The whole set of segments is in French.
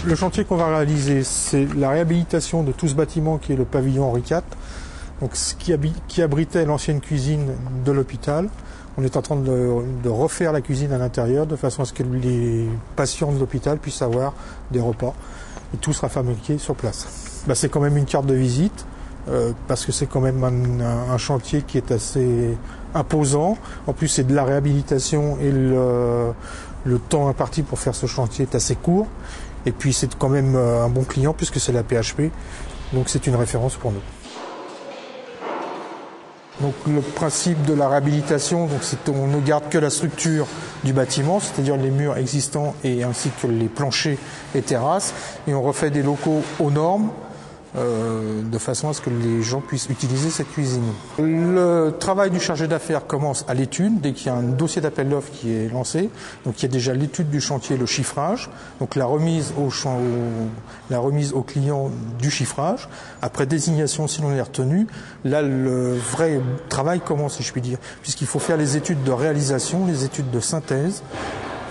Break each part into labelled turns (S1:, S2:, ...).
S1: Le chantier qu'on va réaliser, c'est la réhabilitation de tout ce bâtiment qui est le pavillon Henri IV, donc ce qui abritait l'ancienne cuisine de l'hôpital. On est en train de refaire la cuisine à l'intérieur de façon à ce que les patients de l'hôpital puissent avoir des repas. Et tout sera fabriqué sur place. C'est quand même une carte de visite parce que c'est quand même un chantier qui est assez imposant. En plus, c'est de la réhabilitation et le temps imparti pour faire ce chantier est assez court. Et puis, c'est quand même un bon client puisque c'est la PHP. Donc, c'est une référence pour nous. Donc le principe de la réhabilitation, c'est on ne garde que la structure du bâtiment, c'est-à-dire les murs existants et ainsi que les planchers et terrasses, et on refait des locaux aux normes de façon à ce que les gens puissent utiliser cette cuisine. Le travail du chargé d'affaires commence à l'étude, dès qu'il y a un dossier d'appel d'offres qui est lancé. Donc il y a déjà l'étude du chantier, le chiffrage, donc la remise au client du chiffrage. Après désignation, si l'on est retenu, là le vrai travail commence, si je puis dire, puisqu'il faut faire les études de réalisation, les études de synthèse,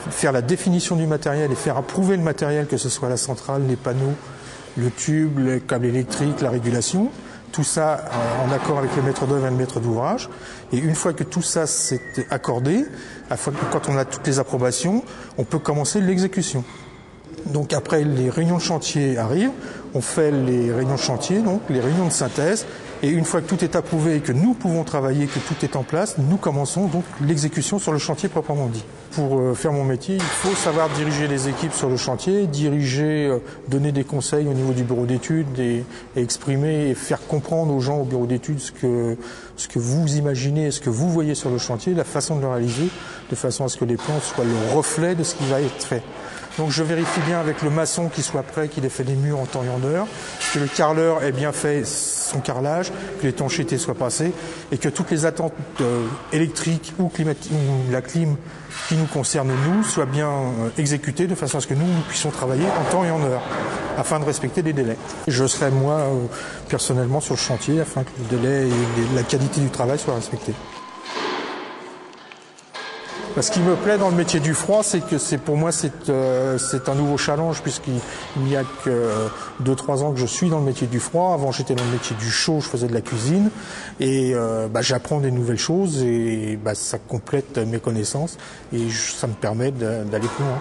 S1: faire la définition du matériel et faire approuver le matériel, que ce soit la centrale, les panneaux, le tube, le câble électrique, la régulation, tout ça en accord avec le maître d'œuvre et le maître d'ouvrage. Et une fois que tout ça s'est accordé, quand on a toutes les approbations, on peut commencer l'exécution. Donc après, les réunions de chantier arrivent, on fait les réunions de chantier, donc les réunions de synthèse, et une fois que tout est approuvé et que nous pouvons travailler, que tout est en place, nous commençons donc l'exécution sur le chantier proprement dit. Pour faire mon métier, il faut savoir diriger les équipes sur le chantier, donner des conseils au niveau du bureau d'études et exprimer et faire comprendre aux gens au bureau d'études ce que vous imaginez, ce que vous voyez sur le chantier, la façon de le réaliser, de façon à ce que les plans soient le reflet de ce qui va être fait. Donc je vérifie bien avec le maçon qu'il soit prêt, qu'il ait fait les murs en temps et en heure, que le carreleur ait bien fait son carrelage, que l'étanchéité soit passée et que toutes les attentes électriques ou la clim qui nous concerne nous soient bien exécutées de façon à ce que nous puissions travailler en temps et en heure afin de respecter les délais. Je serai moi personnellement sur le chantier afin que le délai et la qualité du travail soient respectés. Ce qui me plaît dans le métier du froid, c'est que pour moi c'est un nouveau challenge puisqu'il n'y a que 2-3 ans que je suis dans le métier du froid. Avant j'étais dans le métier du chaud, je faisais de la cuisine et j'apprends des nouvelles choses et ça complète mes connaissances et ça me permet d'aller plus loin.